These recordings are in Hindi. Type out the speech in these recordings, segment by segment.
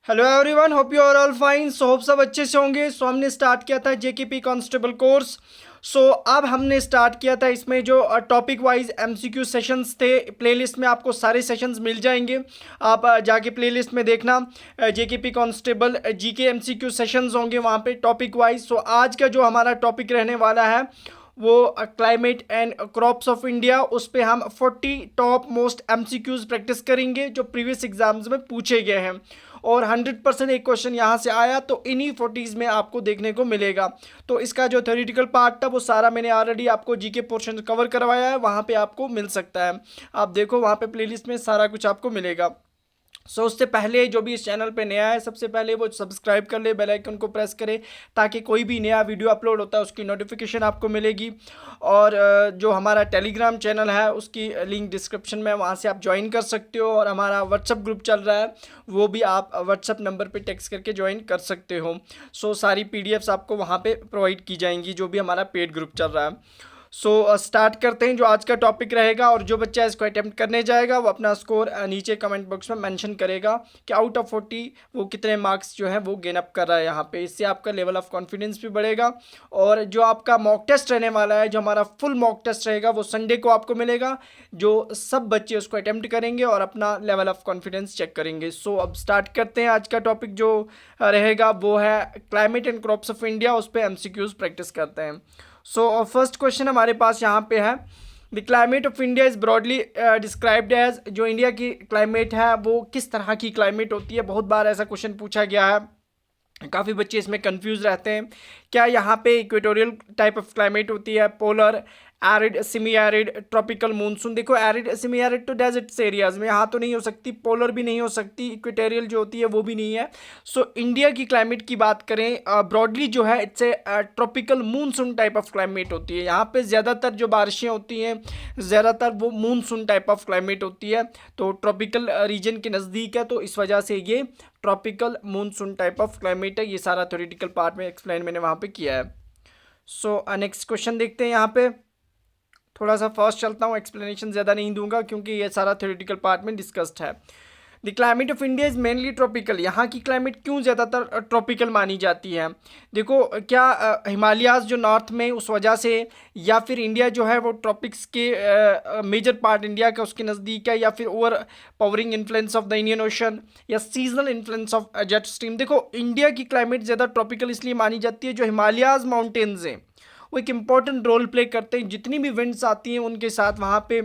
Hello everyone, hope you are all fine. Hope सब अच्छे से होंगे। हमने स्टार्ट किया था जेकेपी कांस्टेबल कोर्स। अब हमने स्टार्ट किया था इसमें जो टॉपिक वाइज एमसीक्यू सेशंस थे। प्लेलिस्ट में आपको सारे सेशंस मिल जाएंगे। आप जाके प्लेलिस्ट में देखना, JKP constable GK MCQ sessions होंगे वहाँ पे टॉपिक वाइज। आज का जो हमारा टॉपिक रहने वाला है वो climate and crops of India. उस पर हम 40 टॉप मोस्ट एमसीक्यूज प्रैक्टिस करेंगे जो प्रीवियस एग्जाम्स में पूछे गए हैं, और 100% एक क्वेश्चन यहाँ से आया तो इन्हीं 40s में आपको देखने को मिलेगा। तो इसका जो थ्योरेटिकल पार्ट था वो सारा मैंने ऑलरेडी आपको जीके पोर्शन कवर करवाया है, वहाँ पे आपको मिल सकता है। आप देखो वहाँ पे प्लेलिस्ट में सारा कुछ आपको मिलेगा। उससे पहले जो भी इस चैनल पे नया है सबसे पहले वो सब्सक्राइब कर ले, बेल आइकन को प्रेस करे ताकि कोई भी नया वीडियो अपलोड होता है उसकी नोटिफिकेशन आपको मिलेगी। और जो हमारा टेलीग्राम चैनल है उसकी लिंक डिस्क्रिप्शन में, वहाँ से आप ज्वाइन कर सकते हो। और हमारा व्हाट्सअप ग्रुप चल रहा है, वो भी आप व्हाट्सअप नंबर पे टेक्स्ट करके ज्वाइन कर सकते हो। सारी पीडीएफ्स आपको वहाँ पे प्रोवाइड की जाएंगी जो भी हमारा पेड ग्रुप चल रहा है। स्टार्ट करते हैं जो आज का टॉपिक रहेगा। और जो बच्चा इसको अटेम्प्ट करने जाएगा वो अपना स्कोर नीचे कमेंट बॉक्स में मेंशन करेगा कि आउट ऑफ 40 वो कितने मार्क्स जो है वो गेन अप कर रहा है यहाँ पे। इससे आपका लेवल ऑफ कॉन्फिडेंस भी बढ़ेगा। और जो आपका मॉक टेस्ट रहने वाला है, जो हमारा फुल मॉक टेस्ट रहेगा वो संडे को आपको मिलेगा, जो सब बच्चे उसको अटेम्प्ट करेंगे और अपना लेवल ऑफ कॉन्फिडेंस चेक करेंगे। अब स्टार्ट करते हैं। आज का टॉपिक जो रहेगा वो है climate and crops of India. उस पर एमसीक्यूज प्रैक्टिस करते हैं। फर्स्ट क्वेश्चन हमारे पास यहाँ पे है, the climate of India is broadly described as. जो इंडिया की क्लाइमेट है वो किस तरह की क्लाइमेट होती है, बहुत बार ऐसा क्वेश्चन पूछा गया है, काफ़ी बच्चे इसमें कंफ्यूज रहते हैं। क्या यहाँ पे इक्वेटोरियल टाइप ऑफ क्लाइमेट होती है, polar, arid, semi arid, tropical monsoon? देखो एरिड सेमी एरिड तो डेजर्ट्स एरियाज में यहाँ तो नहीं हो सकती, पोलर भी नहीं हो सकती, इक्वेटोरियल जो होती है वो भी नहीं है। इंडिया की क्लाइमेट की बात करें ब्रॉडली जो है it's a tropical monsoon type of climate होती है। यहाँ पे ज़्यादातर जो बारिशें होती हैं ज़्यादातर वो मूनसून टाइप ऑफ क्लाइमेट होती है। तो ट्रॉपिकल रीजन के नज़दीक है तो इस वजह से ये tropical monsoon type of climate है। ये सारा थ्योरेटिकल पार्ट में एक्सप्लेन मैंने वहाँ पे किया है। नेक्स्ट क्वेश्चन देखते हैं। यहाँ पे थोड़ा सा फास्ट चलता हूँ, एक्सप्लेनेशन ज़्यादा नहीं दूंगा क्योंकि ये सारा थ्योरेटिकल पार्ट में डिस्कस्ड है। The climate of India is mainly tropical. यहाँ की क्लाइमेट क्यों ज़्यादातर ट्रॉपिकल मानी जाती है? देखो क्या हिमालयाज़ जो नॉर्थ में उस वजह से, या फिर इंडिया जो है वो ट्रॉपिक्स के मेजर पार्ट इंडिया का उसके नज़दीक है, या फिर overpowering influence of the Indian ocean, या seasonal influence of jet stream? देखो इंडिया की क्लाइमेट ज़्यादा ट्रॉपिकल इसलिए मानी जाती है, जो हिमालयाज़ माउंटेन्स हैं वो एक इम्पॉर्टेंट रोल प्ले करते हैं। जितनी भी विंड्स आती हैं उनके साथ वहाँ पे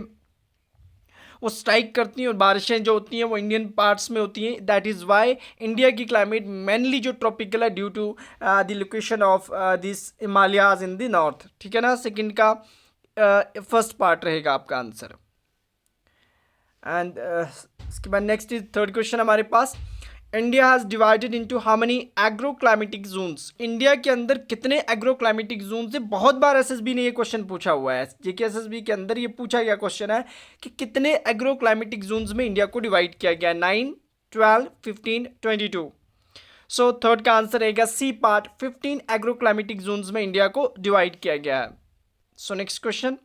वो स्ट्राइक करती हैं, और बारिशें जो होती हैं वो इंडियन पार्ट्स में होती हैं। दैट इज़ वाई इंडिया की क्लाइमेट मेनली जो ट्रॉपिकल है due to the location of this Himalayas in the north. ठीक है ना, सेकंड का फर्स्ट पार्ट रहेगा आपका आंसर। एंड इसके बाद नेक्स्ट इज थर्ड क्वेश्चन हमारे पास, India has divided into how many agro climatic zones? India के अंदर कितने एग्रो क्लाइमेटिक जोन्स है? बहुत बार एसएसबी ने ये क्वेश्चन पूछा हुआ है, जेके एसएसबी के अंदर ये पूछा गया क्वेश्चन है कि कितने एग्रो क्लाइमेटिक जोन्स में इंडिया को डिवाइड किया गया, 9, 12, 15, 22? थर्ड का आंसर रहेगा C part, 15 agro climatic zones में इंडिया को डिवाइड किया गया है। Next question.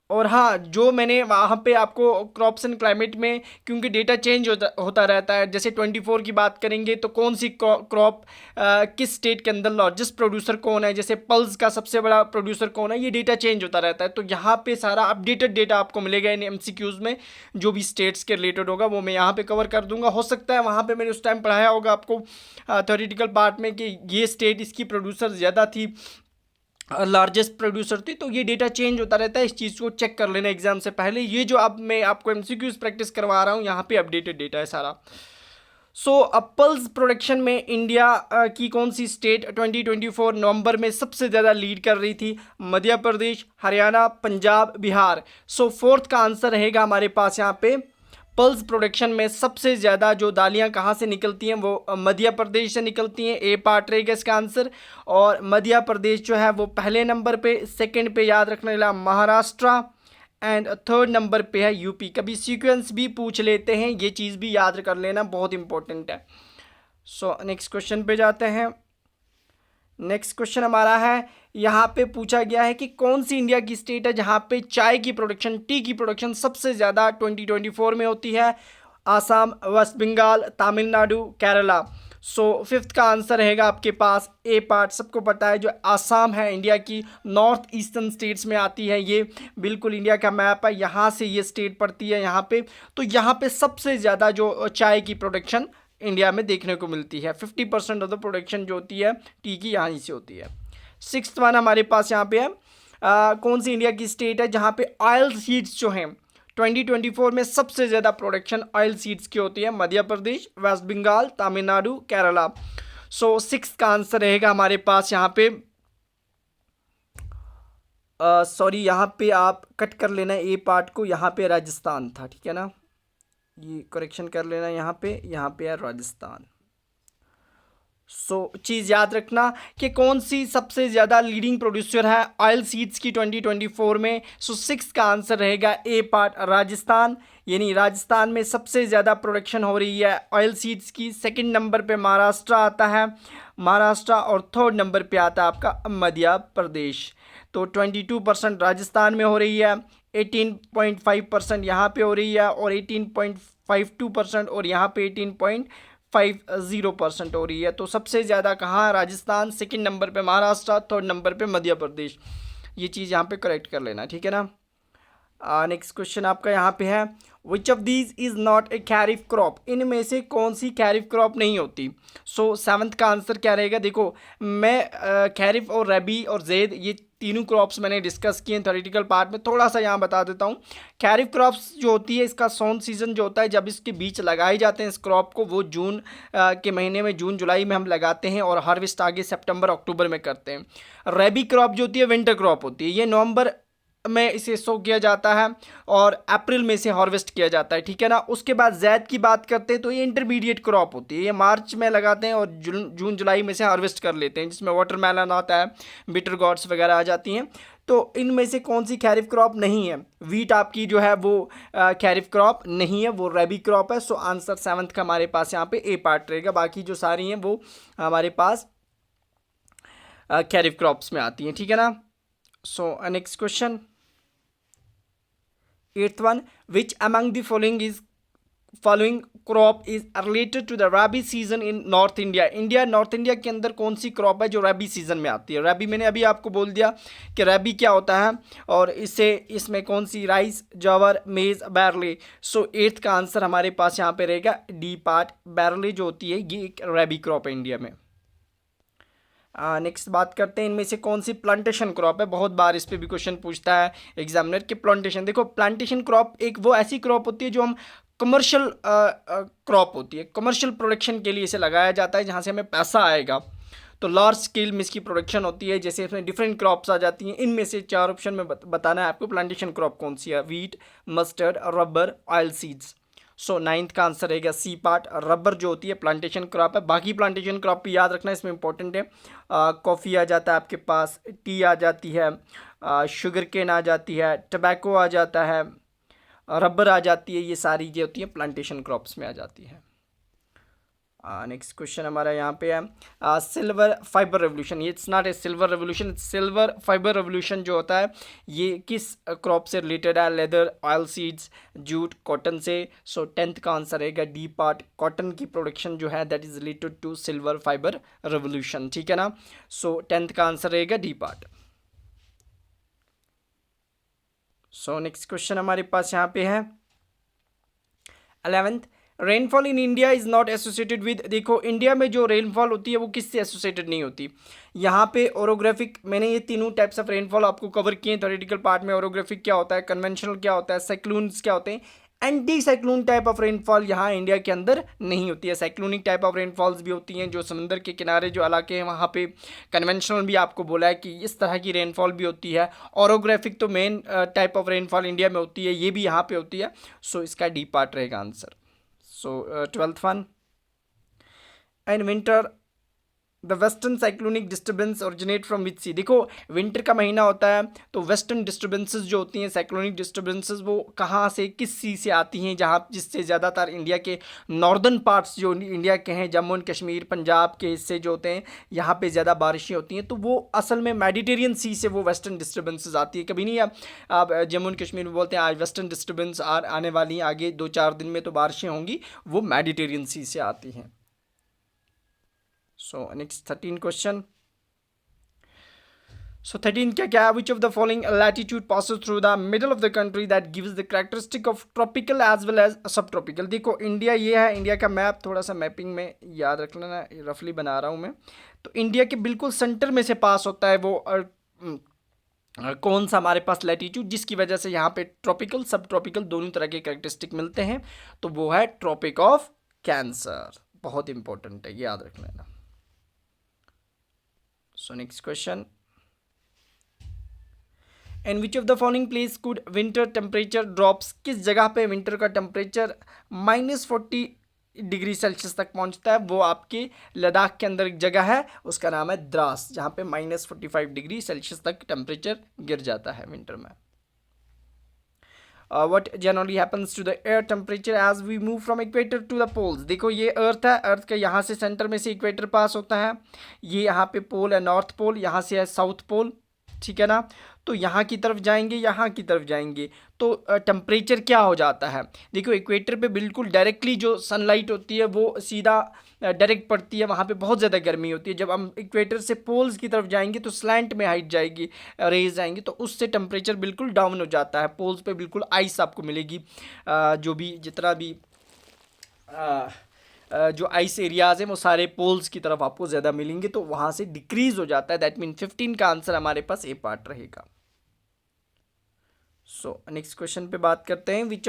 और हाँ, जो मैंने वहाँ पे आपको क्रॉप्स एंड क्लाइमेट में, क्योंकि डेटा चेंज होता रहता है, जैसे 24 की बात करेंगे तो कौन सी क्रॉप किस स्टेट के अंदर लार्जेस्ट प्रोड्यूसर कौन है, जैसे पल्स का सबसे बड़ा प्रोड्यूसर कौन है, ये डेटा चेंज होता रहता है। तो यहाँ पे सारा अपडेटेड डेटा आपको मिलेगा इन एमसीक्यूज़ में, जो भी स्टेट्स के रिलेटेड होगा वो मैं यहाँ पे कवर कर दूंगा। हो सकता है वहाँ पे मैंने उस टाइम पढ़ाया होगा आपको थ्योरेटिकल पार्ट में कि ये स्टेट इसकी प्रोड्यूसर ज़्यादा थी, लार्जेस्ट प्रोड्यूसर थी। तो ये डेटा चेंज होता रहता है, इस चीज़ को चेक कर लेना एग्जाम से पहले। ये जो अब मैं आपको एमसीक्यूज प्रैक्टिस करवा रहा हूँ यहाँ पे अपडेटेड डेटा है सारा। पल्स प्रोडक्शन में इंडिया की कौन सी स्टेट 2024 नवंबर में सबसे ज़्यादा लीड कर रही थी? मध्य प्रदेश, हरियाणा, पंजाब, बिहार? फोर्थ का आंसर रहेगा हमारे पास यहाँ पे, पल्स प्रोडक्शन में सबसे ज़्यादा जो दालियाँ कहाँ से निकलती हैं वो मध्य प्रदेश से निकलती हैं। ए पार्ट रहेगा इसका आंसर। और मध्य प्रदेश जो है वो पहले नंबर पे, सेकंड पे याद रखने वाला महाराष्ट्र, एंड थर्ड नंबर पे है यूपी। कभी सीक्वेंस भी पूछ लेते हैं, ये चीज़ भी याद कर लेना, बहुत इंपॉर्टेंट है। नेक्स्ट क्वेश्चन पे जाते हैं। नेक्स्ट क्वेश्चन हमारा है, यहाँ पे पूछा गया है कि कौन सी इंडिया की स्टेट है जहाँ पे चाय की प्रोडक्शन, टी की प्रोडक्शन सबसे ज़्यादा 2024 में होती है? Assam, west Bengal, Tamil Nadu, Kerala. So fifth का आंसर रहेगा आपके पास ए पार्ट। सबको पता है जो आसाम है इंडिया की नॉर्थ ईस्टर्न स्टेट्स में आती है, ये बिल्कुल इंडिया का मैप है, यहाँ से ये स्टेट पड़ती है यहाँ पे। तो यहाँ पे सबसे ज़्यादा जो चाय की प्रोडक्शन इंडिया में देखने को मिलती है। 50% ऑफ द प्रोडक्शन जो होती है टी की यहाँ से होती है। सिक्स्थ वन हमारे पास यहाँ पे है कौन सी इंडिया की स्टेट है जहाँ पे ऑयल सीड्स जो हैं 2024 में सबसे ज़्यादा प्रोडक्शन ऑयल सीड्स की होती है? Madhya Pradesh, West Bengal, Tamil Nadu, Kerala. So six का आंसर रहेगा हमारे पास यहाँ पे सॉरी यहाँ पे आप कट कर लेना ए पार्ट को, यहाँ पे राजस्थान था, ठीक है ना, ये करेक्शन कर लेना, यहाँ पे है राजस्थान। सो चीज़ याद रखना कि कौन सी सबसे ज़्यादा लीडिंग प्रोड्यूसर है ऑयल सीड्स की 2024 में। सो सिक्स का आंसर रहेगा ए पार्ट राजस्थान, यानी राजस्थान में सबसे ज़्यादा प्रोडक्शन हो रही है ऑयल सीड्स की। सेकंड नंबर पे महाराष्ट्र आता है, महाराष्ट्र, और थर्ड नंबर पे आता है आपका मध्य प्रदेश। तो 22% राजस्थान में हो रही है, 18.5% यहाँ पे हो रही है, और 18.52% और यहाँ पे 18.50% हो रही है। तो सबसे ज़्यादा कहाँ? राजस्थान, सेकंड नंबर पे महाराष्ट्र, थर्ड नंबर पे मध्य प्रदेश। ये चीज़ यहाँ पे करेक्ट कर लेना, ठीक है ना। नेक्स्ट क्वेश्चन आपका यहाँ पे है which of these is not a kharif crop? इनमें से कौन सी खैरिफ क्रॉप नहीं होती? सो सेवन्थ का आंसर क्या रहेगा? देखो मैं खैरिफ और रबी और जैद ये तीनों क्रॉप्स मैंने डिस्कस किए हैं थ्योरेटिकल पार्ट में, थोड़ा सा यहाँ बता देता हूँ। खैरिफ क्रॉप्स जो होती है इसका सोन सीजन जो होता है जब इसके बीज लगाए जाते हैं इस क्रॉप को, वो जून के महीने में, जून जुलाई में हम लगाते हैं, और हार्वेस्ट आगे सितंबर अक्टूबर में करते हैं। रबी क्रॉप जो होती है विंटर क्रॉप होती है, ये नवंबर में इसे सो किया जाता है और अप्रैल में इसे हार्वेस्ट किया जाता है, ठीक है ना। उसके बाद जैद की बात करते हैं तो ये इंटरमीडिएट क्रॉप होती है, ये मार्च में लगाते हैं और जून जुलाई में से हार्वेस्ट कर लेते हैं, जिसमें वाटरमेलन आता है, बिटर गॉड्स वगैरह आ जाती हैं। तो इनमें से कौन सी खैरिफ क्रॉप नहीं है? वीट आपकी जो है वो खैरिफ क्रॉप नहीं है, वो रबी क्रॉप है। सो आंसर सेवन्थ का हमारे पास यहाँ पे ए पार्ट रहेगा, बाकी जो सारी हैं वो हमारे पास खैरिफ क्रॉप्स में आती हैं, ठीक है ना। सो next question, eighth one, which among the following crop is related to the rabi season in North India? North India के अंदर कौन सी क्रॉप है जो रबी सीजन में आती है? रबी मैंने अभी आपको बोल दिया कि रबी क्या होता है, और इसमें कौन सी? राइस, जवार, मेज, बैरले। सो एट्थ का आंसर हमारे पास यहाँ पे रहेगा डी पार्ट। बैरले जो होती है ये एक रबी क्रॉप है इंडिया में। नेक्स्ट बात करते हैं इनमें से कौन सी प्लांटेशन क्रॉप है? बहुत बार इस पे भी क्वेश्चन पूछता है एग्जामिनर कि प्लांटेशन। देखो प्लांटेशन क्रॉप एक वो ऐसी क्रॉप होती है जो हम कमर्शियल क्रॉप होती है, कमर्शियल प्रोडक्शन के लिए इसे लगाया जाता है जहाँ से हमें पैसा आएगा। तो लार्ज स्केल में इसकी प्रोडक्शन होती है, जैसे इसमें डिफरेंट क्रॉप्स आ जाती हैं। इनमें से चार ऑप्शन में बताना है आपको प्लांटेशन क्रॉप कौन सी है? Wheat, mustard, rubber, oil seeds. So ninth का आंसर रहेगा सी पार्ट। रबर जो होती है प्लांटेशन क्रॉप है। बाकी प्लांटेशन क्रॉप भी याद रखना, इसमें इंपॉर्टेंट है। कॉफ़ी आ जाता है आपके पास, टी आ जाती है, शुगर केन आ जाती है, टबैको आ जाता है, रबर आ जाती है, ये सारी जो होती है प्लांटेशन क्रॉप्स में आ जाती है। नेक्स्ट क्वेश्चन हमारा यहाँ पे है सिल्वर फाइबर रेवोल्यूशन। ये it's not a silver revolution, silver fibre revolution जो होता है ये किस क्रॉप से रिलेटेड है? Leather, oil seeds, jute, cotton से। सो टेंथ का आंसर रहेगा डी पार्ट। कॉटन की प्रोडक्शन जो है that is related to silver fibre revolution, ठीक है ना। सो टेंथ का आंसर रहेगा D part. So next question हमारे पास यहाँ पे है 11th, rainfall in India is not associated with. देखो इंडिया में जो रेनफॉल होती है वो किससे एसोसिएटेड नहीं होती? यहाँ पे ओरोग्राफिक, मैंने ये तीनों टाइप्स ऑफ रेनफॉल आपको कवर किए हैं थ्योरेटिकल पार्ट में। ओरोग्राफिक क्या होता है, कन्वेंशनल क्या होता है, साइक्लोन्स क्या होते हैं, anti cyclone type of rainfall यहाँ इंडिया के अंदर नहीं होती है। साइक्लोनिक टाइप ऑफ रेनफॉल्स भी होती हैं जो समुद्र के किनारे जो इलाके हैं वहाँ पे। कन्वेंशनल भी आपको बोला है कि इस तरह की रेनफॉल भी होती है। ओरोग्राफिक तो main type of rainfall India में होती है, ये भी यहाँ पे होती है। सो इसका डी पार्ट रहेगा answer. So 12th one, in winter the western cyclonic disturbance originate from which sea. देखो विंटर का महीना होता है तो वेस्टर्न डिस्टर्बेंसेस जो होती हैं, साइक्लोनिक डिस्टर्बेंसेस, वो कहाँ से, किस सी से आती हैं, जहाँ जिससे ज़्यादातर इंडिया के नॉर्दर्न पार्ट्स जो इंडिया के हैं, जम्मू एंड कश्मीर, पंजाब के हिस्से जो होते हैं, यहाँ पे ज़्यादा बारिशें होती हैं। तो वो असल में मेडिटेरियन सी से वो वेस्टर्न डिस्टर्बेंसेस आती है। कभी नहीं आप जम्मू एंड कश्मीर में बोलते हैं आज वेस्टर्न डिस्टर्बेंस आने वाली हैं, आगे 2-4 दिन में तो बारिशें होंगी, वो मेडिटेरियन सी से आती हैं। So next 13 question. So 13 क्या है? Which of the following latitude passes through the middle of the country that gives the characteristic of tropical as well as subtropical? देखो इंडिया ये है, इंडिया का मैप थोड़ा सा मैपिंग में याद रख लेना, रफली बना रहा हूँ मैं। तो इंडिया के बिल्कुल सेंटर में से पास होता है वो कौन सा हमारे पास लैटिट्यूड, जिसकी वजह से यहाँ पे ट्रॉपिकल सब ट्रॉपिकल दोनों तरह के कैरेक्टरिस्टिक मिलते हैं। तो वो है ट्रॉपिक ऑफ कैंसर। बहुत इंपॉर्टेंट है, याद रख लेना। So next question. In which of the following place could winter temperature drops? किस जगह पे विंटर का टेम्परेचर -40 डिग्री सेल्सियस तक पहुंचता है? वो आपके लद्दाख के अंदर एक जगह है, उसका नाम है द्रास, जहाँ पे -45 डिग्री सेल्सियस तक टेम्परेचर गिर जाता है विंटर में। what generally happens to the air temperature as we move from equator to the poles? देखो ये अर्थ है, अर्थ का यहाँ से सेंटर में से इक्वेटर पास होता है, ये यहाँ पे पोल है नॉर्थ पोल, यहाँ से है साउथ पोल, ठीक है ना। तो यहाँ की तरफ जाएंगे, यहाँ की तरफ जाएंगे तो टेम्परेचर क्या हो जाता है? देखो इक्वेटर पे बिल्कुल डायरेक्टली जो सनलाइट होती है वो सीधा डायरेक्ट पड़ती है, वहाँ पे बहुत ज़्यादा गर्मी होती है। जब हम इक्वेटर से पोल्स की तरफ जाएंगे तो स्लैंट में हाइट जाएगी, रेज जाएंगी, तो उससे टेम्परेचर बिल्कुल डाउन हो जाता है। पोल्स पे बिल्कुल आइस आपको मिलेगी, जो भी जितना भी जो आइस एरियाज़ हैं वो सारे पोल्स की तरफ आपको ज़्यादा मिलेंगे, तो वहाँ से डिक्रीज़ हो जाता है। दैट मीन 15 का आंसर हमारे पास ए पार्ट रहेगा। सो नेक्स्ट क्वेश्चन पे बात करते हैं। विच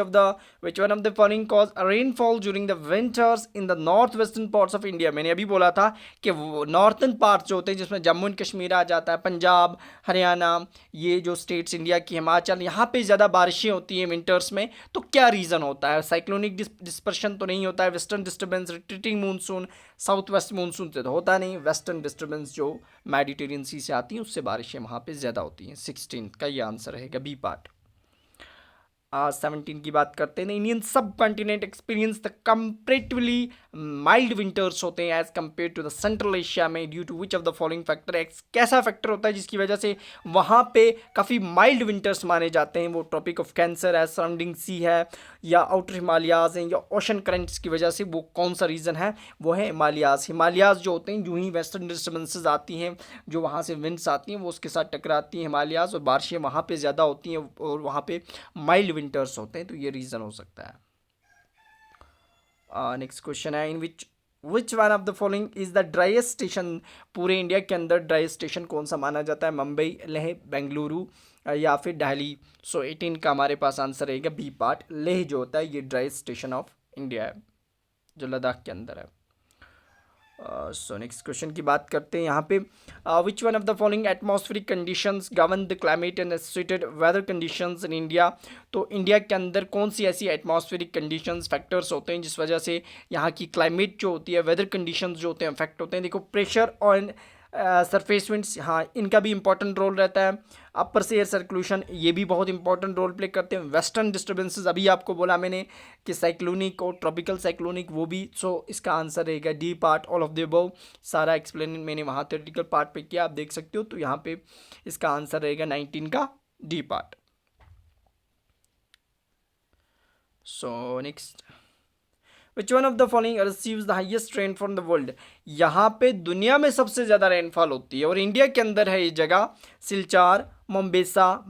one of the following cause rainfall during the winters in the north western parts of India? मैंने अभी बोला था कि नॉर्थन पार्ट्स जो होते हैं, जिसमें जम्मू एंड कश्मीर आ जाता है, पंजाब, हरियाणा, ये जो स्टेट्स इंडिया की, हिमाचल, यहाँ पे ज़्यादा बारिशें होती हैं विंटर्स में। तो क्या रीज़न होता है? साइक्लोनिक डिस्पर्शन तो नहीं होता है, western disturbance, retreating monsoon, south west monsoon से तो होता नहीं, वेस्टर्न डिस्टर्बेंस जो मेडिटेरियन सी से आती हैं उससे बारिशें वहाँ पे ज़्यादा होती हैं। 16 का ये आंसर रहेगा बी पार्ट। 17 की बात करते हैं। Indian subcontinent experience the comparatively mild winters होते हैं as compare to the central Asia में, due to which of the following factor? कैसा फैक्टर होता है जिसकी वजह से वहाँ पे काफ़ी माइल्ड विंटर्स माने जाते हैं? वो ट्रॉपिक ऑफ कैंसर है, सराउंडिंग सी है, या आउटर हिमालयाज़ हैं, या ओशन करंट्स की वजह से? वो कौन सा रीज़न है? वो है हिमालयाज़। हिमालयाज़ जो होते हैं, जो ही वेस्टर्न डिस्टर्बेंसेज आती हैं, जो वहाँ से विंड्स आती हैं, वो उसके साथ टकराती हैं हिमालयाज़, और बारिशें वहाँ पे ज़्यादा होती हैं और वहाँ पे माइल्ड विंटर्स होते हैं। तो ये रीज़न हो सकता है। नेक्स्ट क्वेश्चन है, in which one of the following is the driest station? पूरे इंडिया के अंदर ड्राइएस्ट स्टेशन कौन सा माना जाता है? मुंबई, लेह, बेंगलुरु या फिर दिल्ली? सो 18 का हमारे पास आंसर रहेगा बी पार्ट। लेह जो होता है ये ड्राइएस्ट स्टेशन ऑफ इंडिया है, जो लद्दाख के अंदर है। सो नेक्स्ट क्वेश्चन की बात करते हैं यहाँ पे। Which one of the following atmospheric conditions govern the climate and associated weather conditions in India? तो इंडिया के अंदर कौन सी ऐसी एटमॉस्फेरिक कंडीशंस, फैक्टर्स होते हैं जिस वजह से यहाँ की क्लाइमेट जो होती है, वेदर कंडीशंस जो होते हैं अफेक्ट होते हैं? देखो प्रेशर और सरफेस विंड्स, हाँ इनका भी इंपॉर्टेंट रोल रहता है। अपर से एयर सर्कुलेशन, ये भी बहुत इंपॉर्टेंट रोल प्ले करते हैं। वेस्टर्न डिस्टर्बेंसेस, अभी आपको बोला मैंने कि साइक्लोनिक और ट्रॉपिकल साइक्लोनिक, वो भी। सो इसका आंसर रहेगा D part, all of the above. सारा एक्सप्लेन मैंने वहाँ थ्योरेटिकल पार्ट पे किया, आप देख सकते हो। तो यहाँ पे इसका आंसर रहेगा 19 का D part. So next, which one of the following receives the highest rainfall in the world? यहाँ पे दुनिया में सबसे ज़्यादा रेनफॉल होती है और इंडिया के अंदर है ये जगह, सिलचार, मोम्बेसा,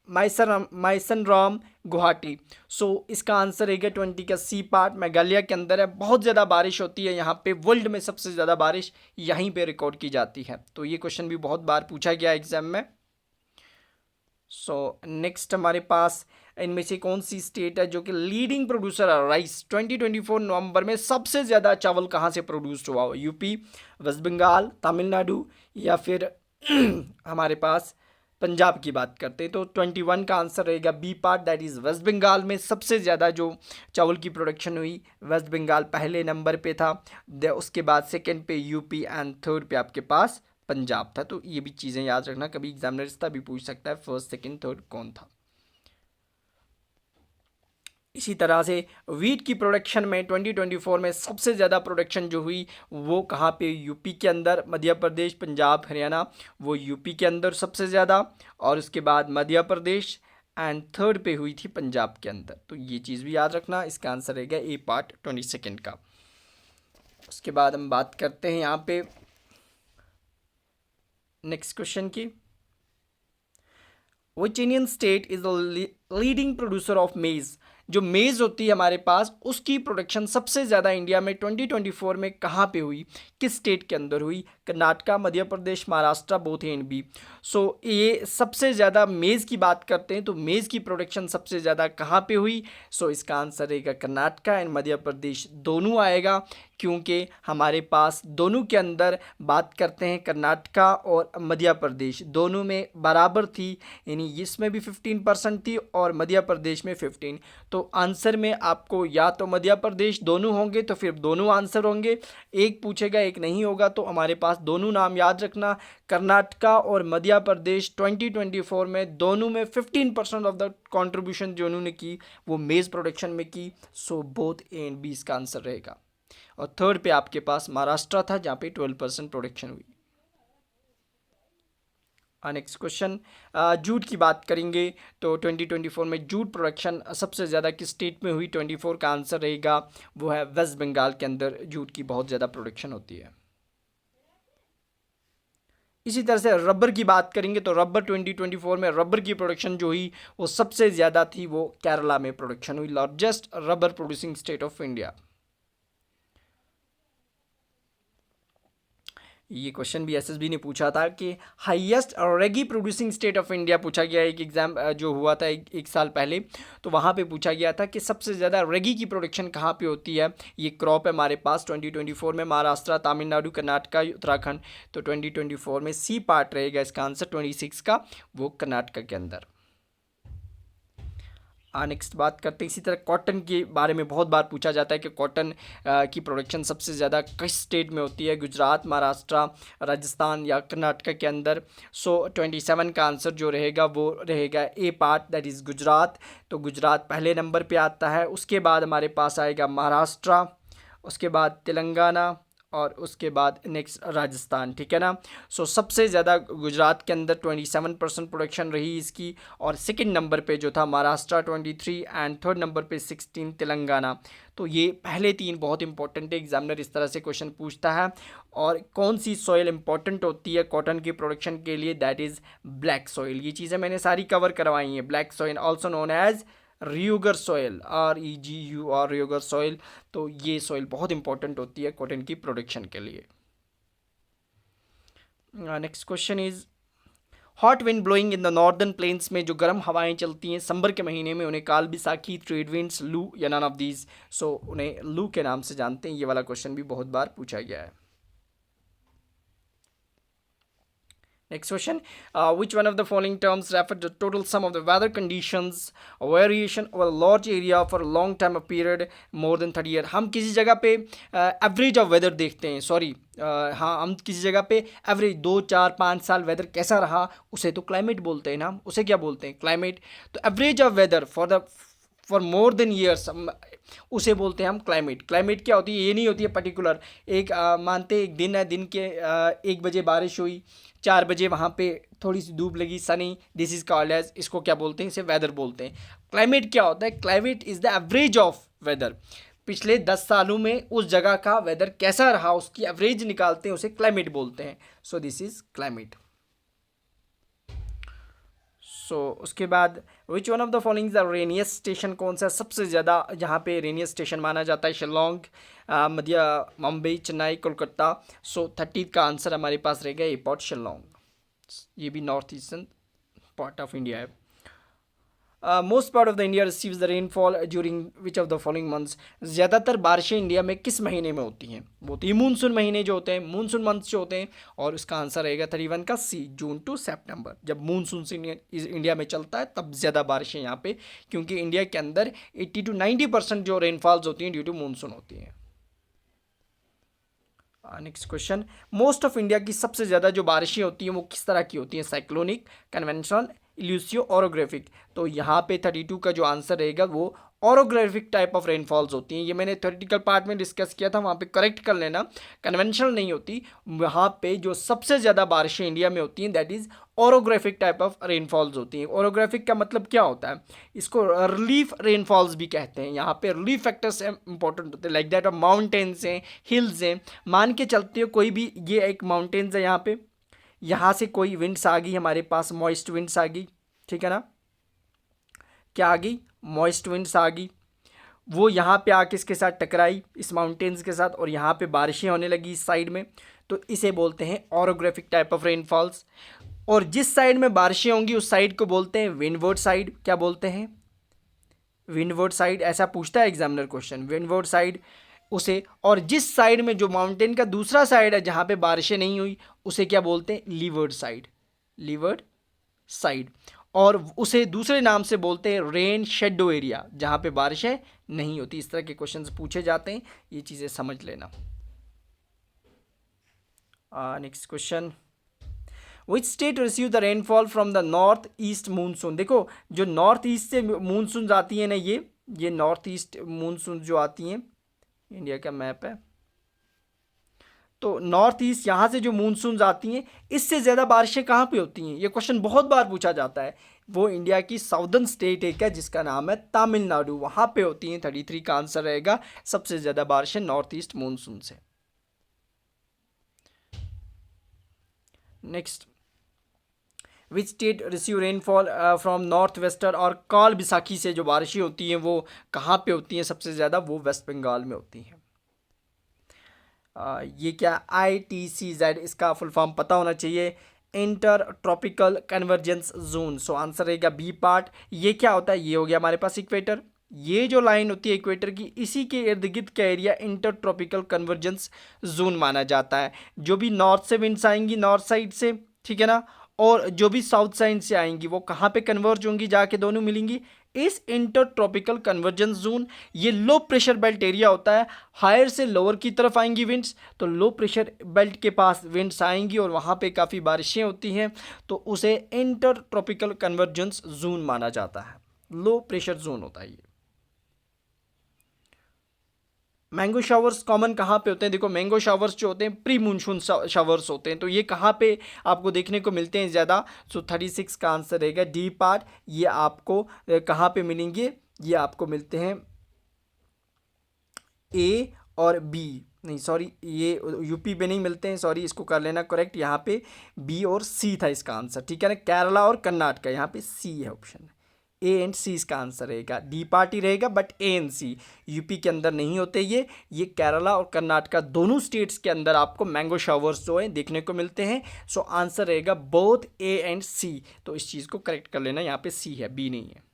माइसनराम, गुवाहाटी। सो इसका आंसर रहेगा 20 का सी पार्ट, मेघालय के अंदर है। बहुत ज़्यादा बारिश होती है यहाँ पे, वर्ल्ड में सबसे ज़्यादा बारिश यहीं पे रिकॉर्ड की जाती है। तो ये क्वेश्चन भी बहुत बार पूछा गया एग्जाम में। सो नेक्स्ट हमारे पास इनमें से कौन सी स्टेट है जो कि लीडिंग प्रोड्यूसर है राइस? 2024 नवंबर में सबसे ज़्यादा चावल कहाँ से प्रोड्यूस हुआ? यूपी, वेस्ट बंगाल, तमिलनाडु या फिर हमारे पास पंजाब की बात करते हैं तो 21 का आंसर रहेगा B part, that is west Bengal में सबसे ज़्यादा जो चावल की प्रोडक्शन हुई वेस्ट बंगाल पहले नंबर पे था। उसके बाद सेकंड पे यूपी एंड थर्ड पे आपके पास पंजाब था। तो ये भी चीज़ें याद रखना, कभी एग्जामिनर इसका भी पूछ सकता है फर्स्ट सेकंड थर्ड कौन था। इसी तरह से वीट की प्रोडक्शन में 2024 में सबसे ज़्यादा प्रोडक्शन जो हुई वो कहाँ पे, यूपी के अंदर, मध्य प्रदेश, पंजाब, हरियाणा, वो यूपी के अंदर सबसे ज़्यादा, और उसके बाद मध्य प्रदेश एंड थर्ड पे हुई थी पंजाब के अंदर। तो ये चीज़ भी याद रखना, इसका आंसर रहेगा ए पार्ट 22 का। उसके बाद हम बात करते हैं यहाँ पे नेक्स्ट क्वेश्चन की। Which Indian state is the leading producer of मेज? जो मेज़ होती है हमारे पास उसकी प्रोडक्शन सबसे ज़्यादा इंडिया में 2024 में कहाँ पे हुई, किस स्टेट के अंदर हुई? Karnataka, Madhya Pradesh, Maharashtra, both A and B. So ये सबसे ज़्यादा मेज़ की बात करते हैं तो मेज़ की प्रोडक्शन सबसे ज़्यादा कहाँ पे हुई? सो इसका आंसर रहेगा कर्नाटका एंड मध्य प्रदेश दोनों आएगा, क्योंकि हमारे पास दोनों के अंदर बात करते हैं कर्नाटका और मध्य प्रदेश दोनों में बराबर थी, यानी इसमें भी 15% थी और मध्य प्रदेश में 15। तो आंसर में आपको या तो मध्य प्रदेश दोनों होंगे तो फिर दोनों आंसर होंगे, एक पूछेगा एक नहीं होगा, तो हमारे पास दोनों नाम याद रखना। कर्नाटका और मध्य प्रदेश 2024 में दोनों में 15% ऑफ द कंट्रीब्यूशन जो उन्होंने की वो मेज़ प्रोडक्शन में की। So both A and B इसका आंसर रहेगा। और थर्ड पे आपके पास महाराष्ट्र था जहाँ पे 12% प्रोडक्शन हुई। नेक्स्ट क्वेश्चन, जूट की बात करेंगे तो 2024 में जूट प्रोडक्शन सबसे ज़्यादा किस स्टेट में हुई? 24 का आंसर रहेगा वो है वेस्ट बंगाल के अंदर जूट की बहुत ज़्यादा प्रोडक्शन होती है। इसी तरह से रबर की बात करेंगे तो रबर 2024 में रबर की प्रोडक्शन जो हुई वो सबसे ज़्यादा थी, वो केरला में प्रोडक्शन हुई, largest rubber producing state of India. ये क्वेश्चन भी एसएसबी ने पूछा था कि highest ragi producing state of India पूछा गया, एक एग्जाम जो हुआ था एक साल पहले, तो वहाँ पे पूछा गया था कि सबसे ज़्यादा रेगी की प्रोडक्शन कहाँ पे होती है। ये क्रॉप है हमारे पास 2024 में महाराष्ट्र, तमिलनाडु, कर्नाटका, उत्तराखंड। तो 2024 में सी पार्ट रहेगा इसका आंसर 26 का, वो कर्नाटका के अंदर। नेक्स्ट बात करते हैं इसी तरह कॉटन के बारे में बहुत बार पूछा जाता है कि कॉटन की प्रोडक्शन सबसे ज़्यादा किस स्टेट में होती है, गुजरात, महाराष्ट्र, राजस्थान या कर्नाटका के अंदर। सो 27 का आंसर जो रहेगा वो रहेगा ए पार्ट, दैट इज़ गुजरात। तो गुजरात पहले नंबर पे आता है, उसके बाद हमारे पास आएगा महाराष्ट्र, उसके बाद तेलंगाना और उसके बाद नेक्स्ट राजस्थान, ठीक है ना। सो सबसे ज़्यादा गुजरात के अंदर 27% प्रोडक्शन रही इसकी, और सेकंड नंबर पे जो था महाराष्ट्र 23 एंड थर्ड नंबर पे 16 तेलंगाना। तो ये पहले तीन बहुत इंपॉर्टेंट है, एग्जामिनर इस तरह से क्वेश्चन पूछता है। और कौन सी सॉइल इंपॉर्टेंट होती है कॉटन की प्रोडक्शन के लिए? That is black soil. ये चीज़ें मैंने सारी कवर करवाई हैं। Black soil also known as regur soil, REGUR, regur soil. तो ये सॉइल बहुत इंपॉर्टेंट होती है कॉटन की प्रोडक्शन के लिए। Next question is hot wind blowing in the northern plains में जो गर्म हवाएं चलती हैं संबर के महीने में उन्हें काल बैसाखी, ट्रेड विंड्स, लू या नन ऑफ दीज। सो उन्हें लू के नाम से जानते हैं। ये वाला क्वेश्चन भी बहुत बार पूछा गया है। Next question, which one of the following terms refer to the total sum of the weather conditions variation over a large area for a long time of period more than 30 year? हम किसी जगह पे एवरेज ऑफ वेदर देखते हैं, सॉरी हाँ, हम किसी जगह पे एवरेज 2, 4, 5 साल वेदर कैसा रहा उसे तो क्लाइमेट बोलते हैं ना, उसे क्या बोलते हैं? क्लाइमेट। तो average of weather for more than years उसे बोलते हैं हम क्लाइमेट। क्लाइमेट क्या होती है? ये नहीं होती है पर्टिकुलर एक मानते एक दिन है, दिन के 1 बजे बारिश हुई, 4 बजे वहाँ पे थोड़ी सी धूप लगी, sunny, this is called as, इसको क्या बोलते हैं? इसे वेदर बोलते हैं। क्लाइमेट क्या होता है? Climate is the average of weather. पिछले 10 सालों में उस जगह का वेदर कैसा रहा उसकी एवरेज निकालते हैं, उसे क्लाइमेट बोलते हैं। So this is climate. So उसके बाद which one of the following the rainiest station, कौन सा सबसे ज़्यादा जहाँ पे रेनियस स्टेशन माना जाता है? शिलोंग, मध्य, मुंबई, चेन्नई, कोलकाता। सो 30 का आंसर हमारे पास रहेगा एयरपोर्ट शिलोंग। ये भी north eastern part of India है। Most part of the India receives the rainfall during which of the following months, ज़्यादातर बारिशें इंडिया में किस महीने में होती हैं? वो होती है मानसून महीने जो होते हैं, मानसून मंथ्स जो होते हैं, और उसका आंसर रहेगा 31 का सी, जून टू सितंबर। जब मानसून इंडिया में चलता है तब ज़्यादा बारिशें यहाँ पे, क्योंकि इंडिया के अंदर 80 to 90% जो रेनफॉल्स होती हैं ड्यू टू मानसून होती हैं। Next question, most of India की सबसे ज़्यादा जो बारिशें होती हैं वो किस तरह की होती हैं? साइक्लोनिक, कन्वेंशनल, इल्यूसियो, ओरोग्राफिक। तो यहाँ पे 32 का जो आंसर रहेगा वो ओरोग्राफिक टाइप ऑफ रेनफॉल्स होती हैं। ये मैंने थ्योरेटिकल पार्ट में डिस्कस किया था, वहाँ पे करेक्ट कर लेना, कन्वेंशनल नहीं होती। वहाँ पे जो सबसे ज़्यादा बारिशें इंडिया में होती हैं that is orographic type of rainfalls होती हैं। ओरोग्राफिक का मतलब क्या होता है? इसको रिलीफ रेनफॉल्स भी कहते हैं। यहाँ पे रिलीफ फैक्टर्स इंपॉर्टेंट होते हैं, लाइक दैट ऑफ माउंटेन्स हैं, हिल्स हैं। मान के चलते हो कोई भी, ये एक माउंटेन्स है, यहाँ से कोई विंड्स आ गई हमारे पास, मॉइस्ट विंड्स आ गई, ठीक है ना, क्या आ गई? मॉइस्ट विंड्स आ गई, वो यहाँ पे आके इसके साथ टकराई, इस माउंटेन्स के साथ, और यहाँ पे बारिशें होने लगी इस साइड में, तो इसे बोलते हैं ओरोग्राफिक टाइप ऑफ रेनफॉल्स। और जिस साइड में बारिशें होंगी उस साइड को बोलते हैं विंडवर्ड साइड। क्या बोलते हैं? Windward side. ऐसा पूछता है एग्जामिनर क्वेश्चन, विंडवर्ड साइड उसे। और जिस साइड में, जो माउंटेन का दूसरा साइड है जहाँ पे बारिशें नहीं हुई, उसे क्या बोलते हैं? Levered side, levered side. और उसे दूसरे नाम से बोलते हैं रेन शेडो एरिया, जहाँ पे बारिशें नहीं होती। इस तरह के क्वेश्चंस पूछे जाते हैं, ये चीज़ें समझ लेना। Next question, which state receive the rainfall from the north east monsoon? देखो, जो नॉर्थ ईस्ट से मानसून आती है ना, ये नॉर्थ ईस्ट मानसून जो आती हैं, इंडिया का मैप है, तो नॉर्थ ईस्ट यहाँ से जो मानसून आती हैं, इससे ज़्यादा बारिशें कहाँ पे होती हैं? ये क्वेश्चन बहुत बार पूछा जाता है। वो इंडिया की साउदर्न स्टेट एक है जिसका नाम है तमिलनाडु, वहाँ पे होती हैं। 33 का आंसर रहेगा, सबसे ज़्यादा बारिशें नॉर्थ ईस्ट मानसून से। Next, which state receive rainfall from north western और काल बैसाखी से जो बारिशें होती हैं वो कहाँ पे होती हैं सबसे ज़्यादा? वो वेस्ट बंगाल में होती हैं। ये क्या ITCZ, इसका फुल फॉर्म पता होना चाहिए, inter tropical convergence zone. So answer रहेगा बी पार्ट। ये क्या होता है? ये हो गया हमारे पास इक्वेटर, ये जो लाइन होती है इक्वेटर की, इसी के इर्द गिर्द का area inter tropical convergence zone माना जाता है। जो भी नॉर्थ से विंड्स आएंगी नॉर्थ साइड से, ठीक है ना, और जो भी साउथ साइड से आएंगी वो कहाँ पे कन्वर्ज होंगी? जाके दोनों मिलेंगी इस इंटर ट्रॉपिकल कन्वर्जेंस जोन। ये लो प्रेशर बेल्ट एरिया होता है, हायर से लोअर की तरफ आएंगी विंड्स, तो लो प्रेशर बेल्ट के पास विंड्स आएंगी और वहाँ पे काफ़ी बारिशें होती हैं, तो उसे इंटर ट्रॉपिकल कन्वर्जेंस जोन माना जाता है। लो प्रेशर जोन होता है ये। मैंगो शावर्स कॉमन कहाँ पे होते हैं? देखो, मैंगो शावर्स जो होते हैं प्री मानसून शावर्स होते हैं, तो ये कहाँ पे आपको देखने को मिलते हैं ज़्यादा? सो 36 का आंसर रहेगा डी पार्ट। ये आपको कहाँ पे मिलेंगे? ये आपको मिलते हैं ए और बी, नहीं सॉरी, ये यूपी पे नहीं मिलते हैं, सॉरी, इसको कर लेना करेक्ट। यहाँ पे बी और सी था इसका आंसर, ठीक है ना, केरला और कर्नाटका। यहाँ पे सी है ऑप्शन, ए एंड सी इसका आंसर रहेगा। डी पार्टी रहेगा, but A and C UP के अंदर नहीं होते। ये केरला और कर्नाटका दोनों स्टेट्स के अंदर आपको मैंगो शावर्स जो है देखने को मिलते हैं। सो आंसर रहेगा बोथ ए एंड सी। तो इस चीज़ को करेक्ट कर लेना, यहाँ पे सी है, बी नहीं है।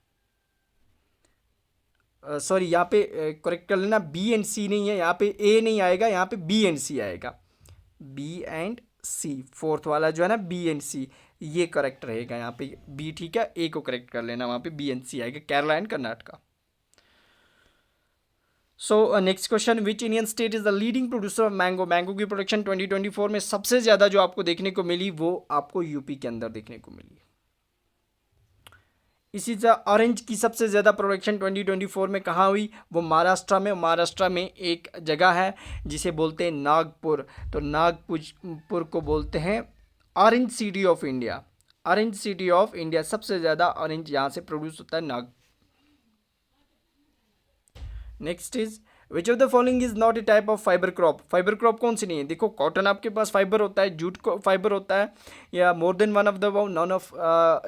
सॉरी, यहाँ पे करेक्ट कर लेना, बी एंड सी नहीं है, यहाँ पे ए नहीं आएगा, यहाँ पे बी एंड सी आएगा। बी एंड सी, फोर्थ वाला जो है ना, बी एंड सी, ये करेक्ट रहेगा। यहाँ पे बी ठीक है, ए को करेक्ट कर लेना, वहाँ पे बी एंड सी आएगा, Kerala and Karnataka. So next question, which Indian state is the leading producer of mango? Mango की प्रोडक्शन 2024 में सबसे ज़्यादा जो आपको देखने को मिली वो आपको यूपी के अंदर देखने को मिली। इसी तरह ऑरेंज की सबसे ज़्यादा प्रोडक्शन 2024 में कहाँ हुई? वो महाराष्ट्र में। महाराष्ट्र में एक जगह है जिसे बोलते हैं नागपुर, तो नागपुर को बोलते हैं orange city of India. Orange city of India, सबसे ज़्यादा ऑरेंज यहाँ से प्रोड्यूस होता है next is which of the following is not a type of fibre crop? Fibre crop कौन सी नहीं है? देखो, कॉटन आपके पास फाइबर होता है, जूट को फाइबर होता है, या more than one of the above, none of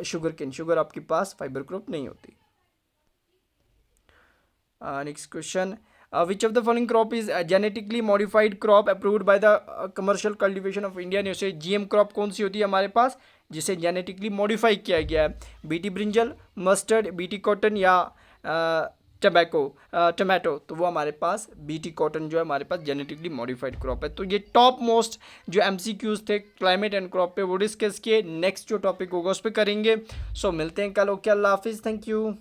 sugar cane. Sugar आपके पास फाइबर क्रॉप नहीं होती। Next question, which of the following crop is genetically modified crop approved by the commercial cultivation of India? जैसे GM क्रॉप कौन सी होती है हमारे पास? जिसे जेनेटिकली मॉडिफाई किया गया है, BT brinjal, mustard, BT cotton या टमाटो, तो वो हमारे पास बीटी कॉटन जो है हमारे पास जेनेटिकली मॉडिफाइड क्रॉप है। तो ये टॉप मोस्ट जो एमसीक्यूज थे क्लाइमेट एंड क्रॉप पे वो डिस्कस किए। नेक्स्ट जो टॉपिक होगा उस पर करेंगे। सो मिलते हैं कल। ओके, अल्लाह हाफिज़, थैंक यू।